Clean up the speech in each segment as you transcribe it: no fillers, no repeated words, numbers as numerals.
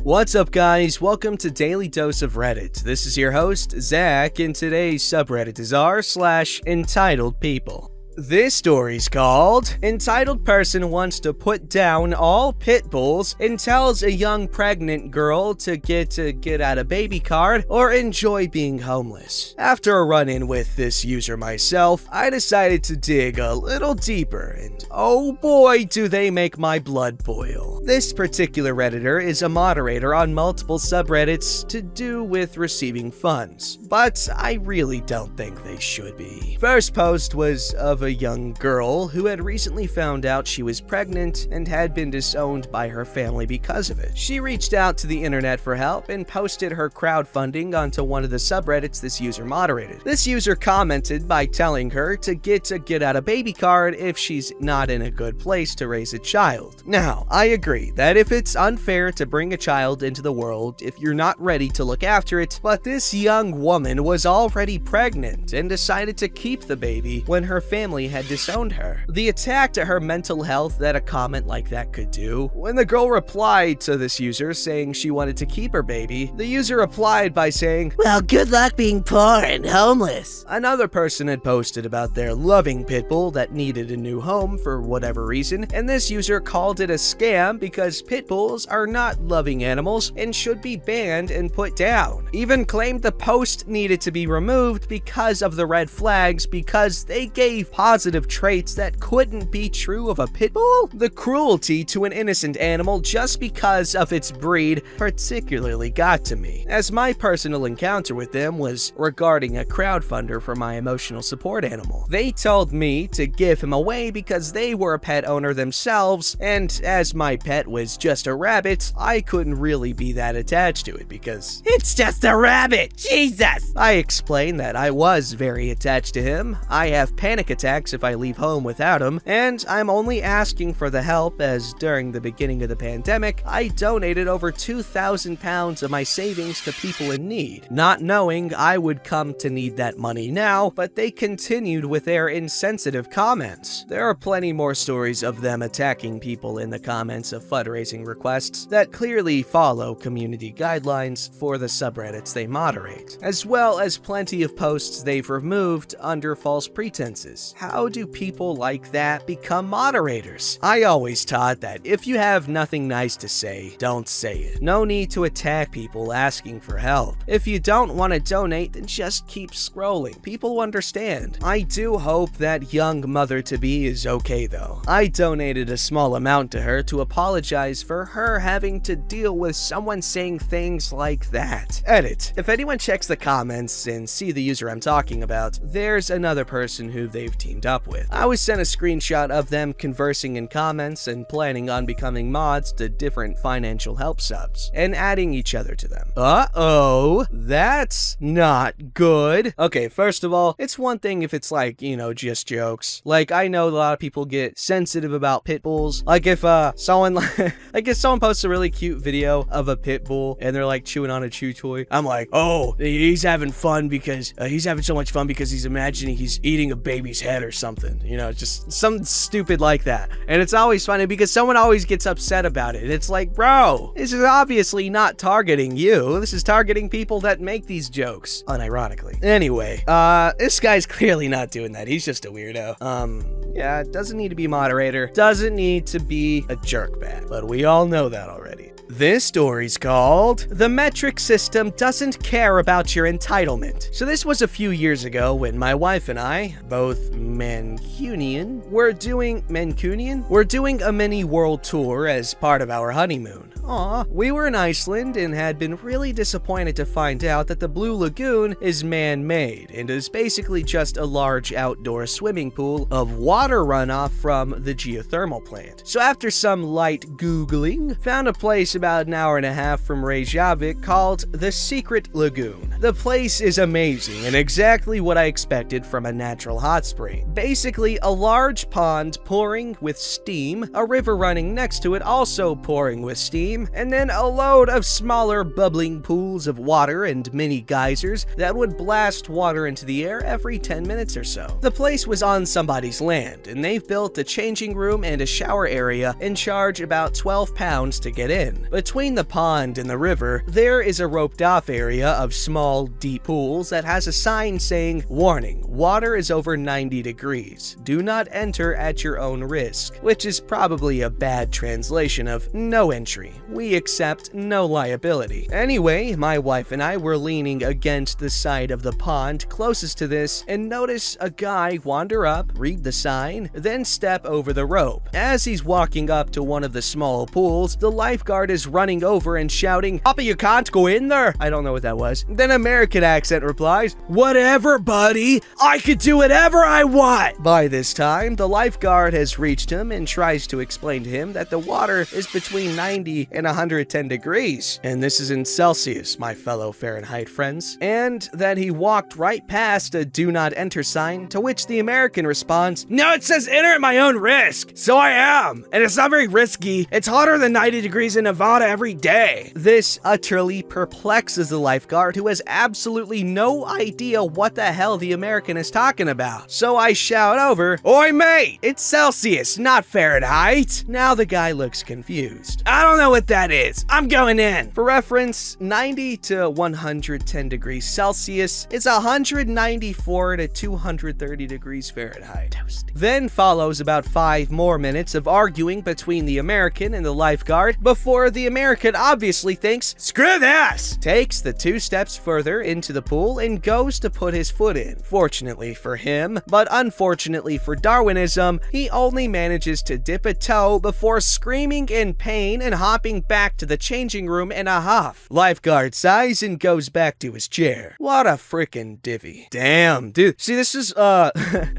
What's up, guys? Welcome to Daily Dose of Reddit. This is your host, Zach, and today's subreddit is r/EntitledPeople. This story's called Entitled Person Wants to Put Down All Pit Bulls and Tells a Young Pregnant Girl to get out a baby card or enjoy being homeless. After a run-in with this user myself, I decided to dig a little deeper, and oh boy do they make my blood boil. This particular Redditor is a moderator on multiple subreddits to do with receiving funds, but I really don't think they should be. First post was of a young girl who had recently found out she was pregnant and had been disowned by her family because of it. She reached out to the internet for help and posted her crowdfunding onto one of the subreddits this user moderated. This user commented by telling her to get out a baby card if she's not in a good place to raise a child. Now, I agree that if it's unfair to bring a child into the world if you're not ready to look after it, but this young woman was already pregnant and decided to keep the baby when her family had disowned her. The attack to her mental health that a comment like that could do. When the girl replied to this user saying she wanted to keep her baby, the user replied by saying, "Well, good luck being poor and homeless." Another person had posted about their loving pit bull that needed a new home for whatever reason, and this user called it a scam because pit bulls are not loving animals and should be banned and put down. Even claimed the post needed to be removed because of the red flags because they gave positive traits that couldn't be true of a pit bull. The cruelty to an innocent animal just because of its breed particularly got to me, as my personal encounter with them was regarding a crowdfunder for my emotional support animal. They told me to give him away because they were a pet owner themselves, and as my pet was just a rabbit, I couldn't really be that attached to it because it's just a rabbit, Jesus! I explained that I was very attached to him. I have panic attacks if I leave home without him, and I'm only asking for the help as during the beginning of the pandemic, I donated over £2,000 of my savings to people in need, not knowing I would come to need that money now, but they continued with their insensitive comments. There are plenty more stories of them attacking people in the comments of fundraising requests that clearly follow community guidelines for the subreddits they moderate, as well as plenty of posts they've removed under false pretenses. How do people like that become moderators? I always taught that if you have nothing nice to say, don't say it. No need to attack people asking for help. If you don't want to donate, then just keep scrolling. People understand. I do hope that young mother-to-be is okay though. I donated a small amount to her to apologize for her having to deal with someone saying things like that. Edit. If anyone checks the comments and see the user I'm talking about, there's another person who they've teamed up with. I was sent a screenshot of them conversing in comments and planning on becoming mods to different financial help subs and adding each other to them. Uh-oh, that's not good. Okay, first of all, it's one thing if it's like, just jokes. Like, I know a lot of people get sensitive about pit bulls. Like if someone posts a really cute video of a pit bull and they're like chewing on a chew toy, I'm like, oh, he's having fun because he's having so much fun because he's imagining he's eating a baby's head or something, just something stupid like that. And it's always funny because someone always gets upset about it. It's like, bro, this is obviously not targeting you. This is targeting people that make these jokes, unironically. Anyway, this guy's clearly not doing that. He's just a weirdo. Yeah, doesn't need to be moderator. Doesn't need to be a jerkbag. But we all know that already. This story's called The Metric System Doesn't Care About Your Entitlement. So this was a few years ago when my wife and I, both Mancunian, were doing a mini world tour as part of our honeymoon. We were in Iceland and had been really disappointed to find out that the Blue Lagoon is man-made and is basically just a large outdoor swimming pool of water runoff from the geothermal plant. So after some light Googling, found a place about an hour and a half from Reykjavik called the Secret Lagoon. The place is amazing and exactly what I expected from a natural hot spring. Basically, a large pond pouring with steam, a river running next to it also pouring with steam, and then a load of smaller bubbling pools of water and mini geysers that would blast water into the air every 10 minutes or so. The place was on somebody's land, and they've built a changing room and a shower area and charge about £12 to get in. Between the pond and the river, there is a roped off area of small, deep pools that has a sign saying, "Warning, water is over 90 degrees. Do not enter at your own risk," which is probably a bad translation of "no entry. We accept no liability." Anyway, my wife and I were leaning against the side of the pond closest to this and notice a guy wander up, read the sign, then step over the rope. As he's walking up to one of the small pools, the lifeguard is running over and shouting, "Papa, you can't go in there." I don't know what that was. Then American accent replies, "Whatever, buddy. I could do whatever I want." By this time, the lifeguard has reached him and tries to explain to him that the water is between 90 and 110 degrees. And this is in Celsius, my fellow Fahrenheit friends. And that he walked right past a "do not enter" sign, to which the American responds, "No, it says enter at my own risk. So I am. And it's not very risky. It's hotter than 90 degrees in Nevada every day." This utterly perplexes the lifeguard, who has absolutely no idea what the hell the American is talking about. So I shout over, "Oi mate, it's Celsius, not Fahrenheit." Now the guy looks confused. "I don't know what that is. I'm going in." For reference, 90 to 110 degrees Celsius is 194 to 230 degrees Fahrenheit. Then follows about 5 more minutes of arguing between the American and the lifeguard before the American obviously thinks, "Screw this!" takes the 2 steps further into the pool and goes to put his foot in. Fortunately for him, but unfortunately for Darwinism, he only manages to dip a toe before screaming in pain and hopping back to the changing room in a huff. Lifeguard sighs and goes back to his chair. What a frickin' divvy. Damn, dude. See, this is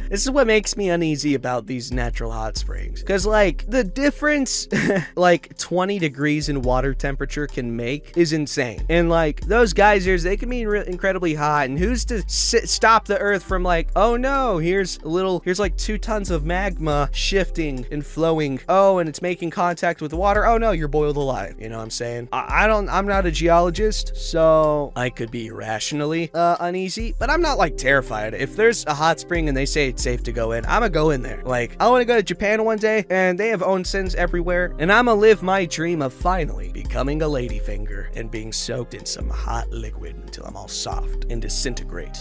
this is what makes me uneasy about these natural hot springs. Cause like the difference like 20 degrees in water temperature can make is insane. And like those geysers, they can be incredibly hot. And who's to stop the earth from like, oh no, here's like 2 tons of magma shifting and flowing. Oh, and it's making contact with the water. Oh no, you're boiled alive. You know what I'm saying? I'm not a geologist, so I could be irrationally uneasy, but I'm not like terrified. If there's a hot spring and they say it's safe to go in, I'm gonna go in there. Like, I wanna go to Japan one day and they have onsens everywhere, and I'm gonna live my dream of finally becoming a ladyfinger and being soaked in some hot liquid until I'm all soft and disintegrate.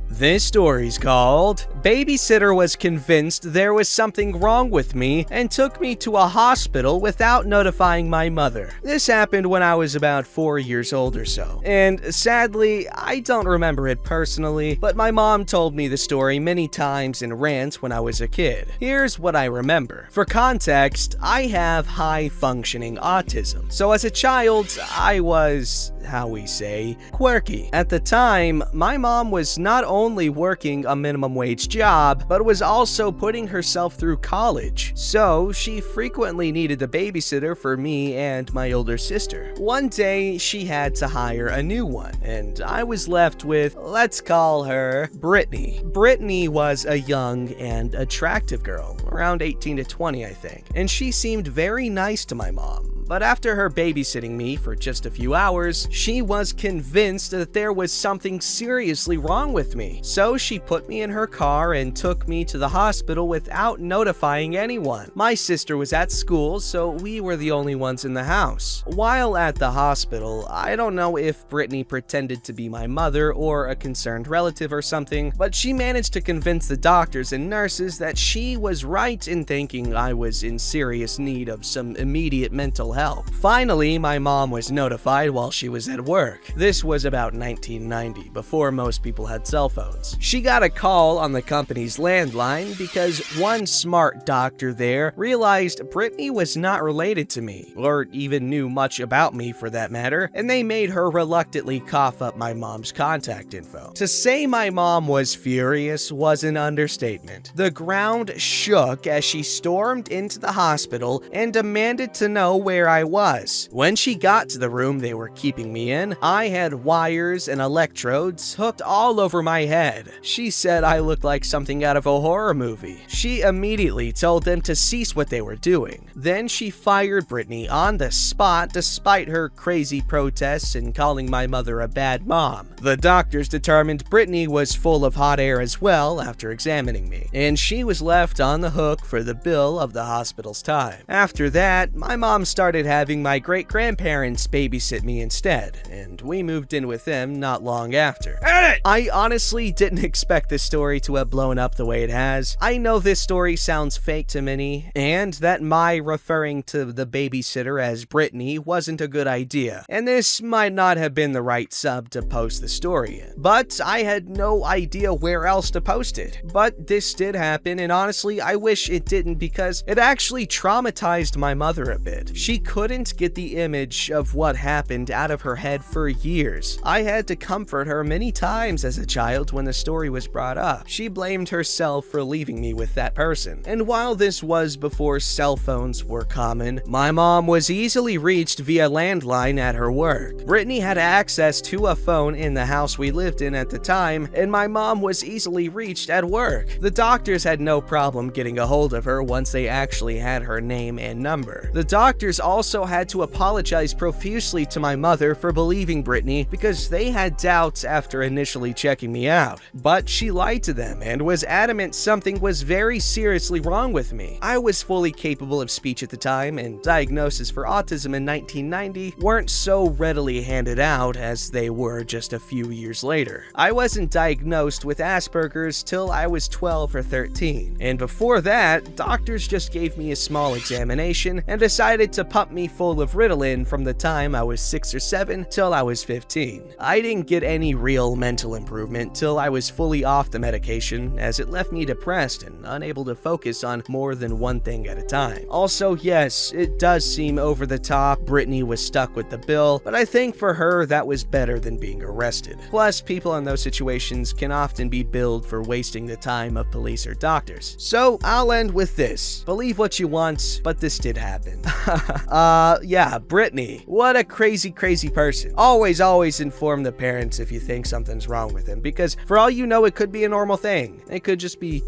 This story's called "Babysitter Was Convinced There Was Something Wrong With Me and Took Me to a Hospital Without Notifying My Mother." This happened when I was about 4 years old or so. And sadly, I don't remember it personally, but my mom told me the story many times in rants when I was a kid. Here's what I remember. For context, I have high-functioning autism. So as a child, I was, how we say, quirky. At the time, my mom was not only working a minimum wage job, but was also putting herself through college. So she frequently needed a babysitter for me and my older sister. One day, she had to hire a new one, and I was left with, let's call her Brittany. Brittany was a young and attractive girl, around 18 to 20, I think, and she seemed very nice to my mom. But after her babysitting me for just a few hours, she was convinced that there was something seriously wrong with me. So she put me in her car and took me to the hospital without notifying anyone. My sister was at school, so we were the only ones in the house. While at the hospital, I don't know if Brittany pretended to be my mother or a concerned relative or something, but she managed to convince the doctors and nurses that she was right in thinking I was in serious need of some immediate mental help. Finally, my mom was notified while she was at work. This was about 1990, before most people had cell phones. She got a call on the company's landline because one smart doctor there realized Brittany was not related to me, or even knew much about me for that matter, and they made her reluctantly cough up my mom's contact info. To say my mom was furious was an understatement. The ground shook as she stormed into the hospital and demanded to know where where I was. When she got to the room they were keeping me in, I had wires and electrodes hooked all over my head. She said I looked like something out of a horror movie. She immediately told them to cease what they were doing. Then she fired Brittany on the spot despite her crazy protests and calling my mother a bad mom. The doctors determined Brittany was full of hot air as well after examining me, and she was left on the hook for the bill of the hospital's time. After that, my mom started having my great-grandparents babysit me instead, and we moved in with them not long after. I honestly didn't expect this story to have blown up the way it has. I know this story sounds fake to many, and that my referring to the babysitter as Brittany wasn't a good idea, and this might not have been the right sub to post the story in. But I had no idea where else to post it. But this did happen, and honestly, I wish it didn't because it actually traumatized my mother a bit. She couldn't get the image of what happened out of her head for years. I had to comfort her many times as a child when the story was brought up. She blamed herself for leaving me with that person. And while this was before cell phones were common, my mom was easily reached via landline at her work. Brittany had access to a phone in the house we lived in at the time, and my mom was easily reached at work. The doctors had no problem getting a hold of her once they actually had her name and number. The doctors also had to apologize profusely to my mother for believing Brittany because they had doubts after initially checking me out. But she lied to them and was adamant something was very seriously wrong with me. I was fully capable of speech at the time, and diagnoses for autism in 1990 weren't so readily handed out as they were just a few years later. I wasn't diagnosed with Asperger's till I was 12 or 13, and before that, doctors just gave me a small examination and decided to pump me full of Ritalin from the time I was 6 or 7 till I was 15. I didn't get any real mental improvement till I was fully off the medication, as it left me depressed and unable to focus on more than one thing at a time. Also, yes, it does seem over the top. Brittany was stuck with the bill, but I think for her that was better than being arrested. Plus, people in those situations can often be billed for wasting the time of police or doctors. So I'll end with this. Believe what you want, but this did happen. Yeah, Brittany. What a crazy person. Always inform the parents if you think something's wrong with them, because for all you know, it could be a normal thing. It could just be,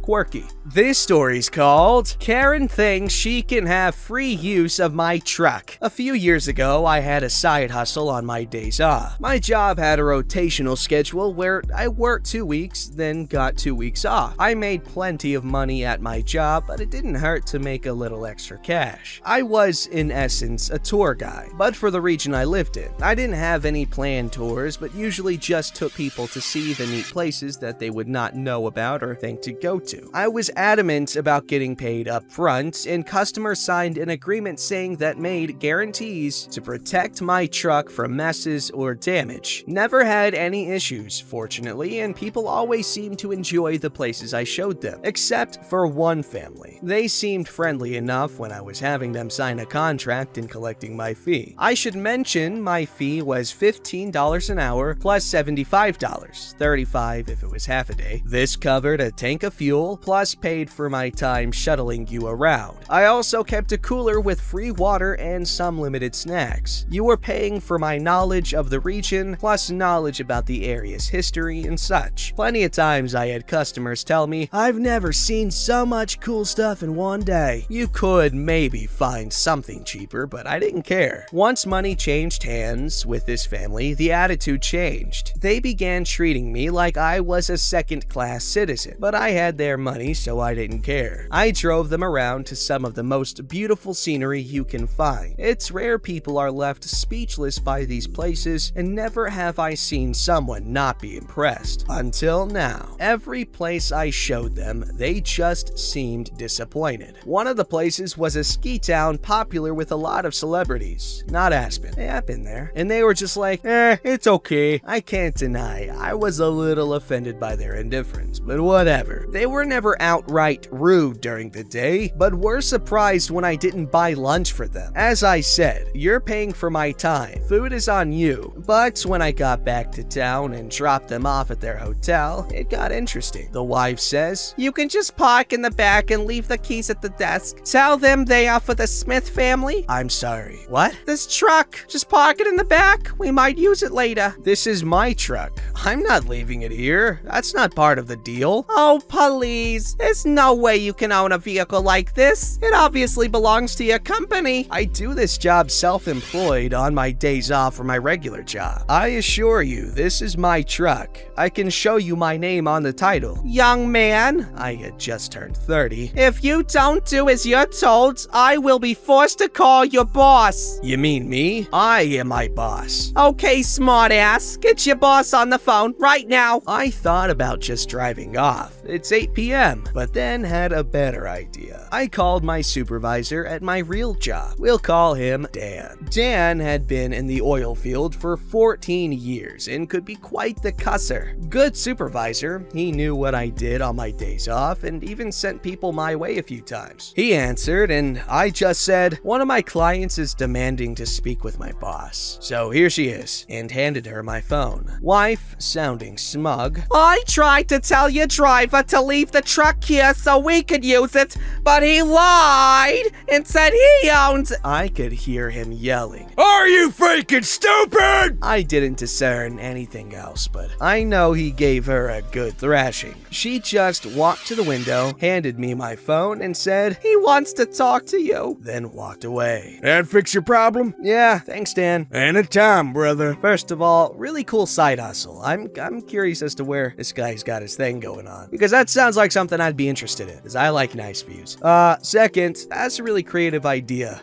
quirky. This story's called Karen Thinks She Can Have Free Use of My Truck. A few years ago, I had a side hustle on my days off. My job had a rotational schedule where I worked 2 weeks, then got 2 weeks off. I made plenty of money at my job, but it didn't hurt to make a little extra cash. I was, in essence, a tour guide, but for the region I lived in. I didn't have any planned tours, but usually just took people to see the neat places that they would not know about or think to go to. I was adamant about getting paid up front, and customers signed an agreement saying that made guarantees to protect my truck from messes or damage. Never had any issues, fortunately, and people always seemed to enjoy the places I showed them, except for one family. They seemed friendly enough when I was having them sign a contract and collecting my fee. I should mention my fee was $15 an hour plus $75, $35 if it was half a day. This covered a tank of fuel plus paid for my time shuttling you around. I also kept a cooler with free water and some limited snacks. You were paying for my knowledge of the region plus knowledge about the area's history and such. Plenty of times I had customers tell me, "I've never seen so much cool stuff in one day." You could maybe find something cheaper, but I didn't care. Once money changed hands with this family, the attitude changed. They began treating me like I was a second-class citizen, but I had their money, so I didn't care. I drove them around to some of the most beautiful scenery you can find. It's rare people are left speechless by these places, and never have I seen someone not be impressed. Until now. Every place I showed them, they just seemed disappointed. One of the places was a ski town popular with a lot of celebrities. Not Aspen. Yeah, I've been there. And they were just like, it's okay. I can't deny, I was a little offended by their indifference, but whatever. They were never outright rude during the day, but were surprised when I didn't buy lunch for them. As I said, you're paying for my time. Food is on you. But when I got back to town and dropped them off at their hotel, it got interesting. The wife says, "You can just park in the back and leave the keys at the desk. Tell them they are for the Smith family family? I'm sorry. What? This truck. Just park it in the back. We might use it later. This is my truck. I'm not leaving it here. That's not part of the deal. Oh, please. There's no way you can own a vehicle like this. It obviously belongs to your company. I do this job self-employed on my days off from my regular job. I assure you, this is my truck. I can show you my name on the title. Young man, I had just turned 30. if you don't do as you're told, I will be forced to call your boss. You mean me? I am my boss. Okay, smartass. Get your boss on the phone right now. I thought about just driving off. It's 8 p.m., but then had a better idea. I called my supervisor at my real job. We'll call him Dan. Dan had been in the oil field for 14 years and could be quite the cusser. Good supervisor, he knew what I did on my days off and even sent people my way a few times. He answered and I just said, one of my clients is demanding to speak with my boss. So here she is, and handed her my phone. Wife, sounding smug. I tried to tell your driver to leave the truck here so we could use it, but he lied and said he owns it. I could hear him yelling. Are you freaking stupid? I didn't discern anything else, but I know he gave her a good thrashing. She just walked to the window, handed me my phone, and said, He wants to talk to you. then walked away. That fix your problem? Yeah, thanks, Dan. Anytime, brother. First of all, really cool side hustle. I'm curious as to where this guy's got his thing going on, because that sounds like something I'd be interested in, because I like nice views. Second, that's a really creative idea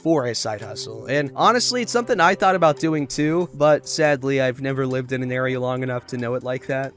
for a side hustle, and honestly, it's something I thought about doing too, but sadly, I've never lived in an area long enough to know it like that.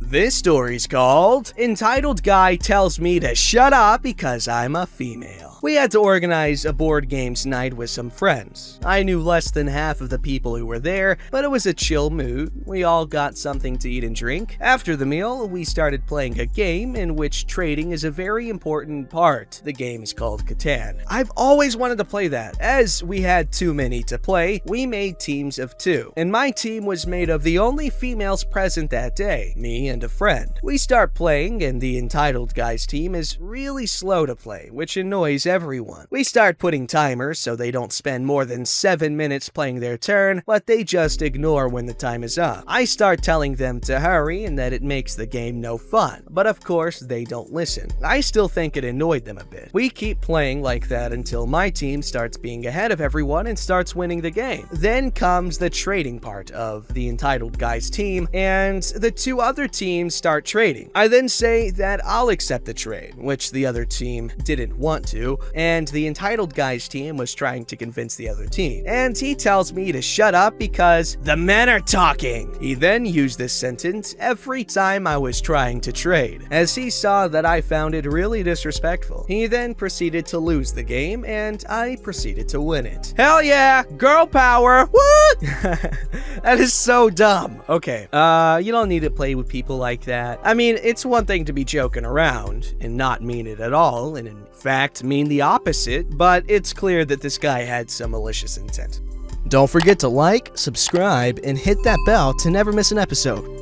This story's called Entitled Guy Tells Me to Shut Up Because I'm a Female. We had to organize a board games night with some friends. I knew less than half of the people who were there, but it was a chill mood. We all got something to eat and drink. After the meal, we started playing a game in which trading is a very important part. The game is called Catan. I've always wanted to play that. As we had too many to play, we made teams of 2, and my team was made of the only females present that day, me and a friend. We start playing, and the Entitled Guy's team is really slow to play, which annoys everyone. We start putting timers so they don't spend more than 7 minutes playing their turn, but they just ignore when the time is up. I start telling them to hurry and that it makes the game no fun, but of course they don't listen. I still think it annoyed them a bit. We keep playing like that until my team starts being ahead of everyone and starts winning the game. Then comes the trading part of the Entitled Guy's team, and the 2 other teams start trading. I then say that I'll accept the trade, which the other team didn't want to, and the Entitled Guy's team was trying to convince the other team. And he tells me to shut up because the men are talking. He then used this sentence every time I was trying to trade, as he saw that I found it really disrespectful. He then proceeded to lose the game, and I proceeded to win it. Hell yeah, girl power, what? That is so dumb. Okay, you don't need to play with people like that. I mean, it's one thing to be joking around and not mean it at all, and in fact mean the opposite, but it's clear that this guy had some malicious intent. Don't forget to like, subscribe, and hit that bell to never miss an episode.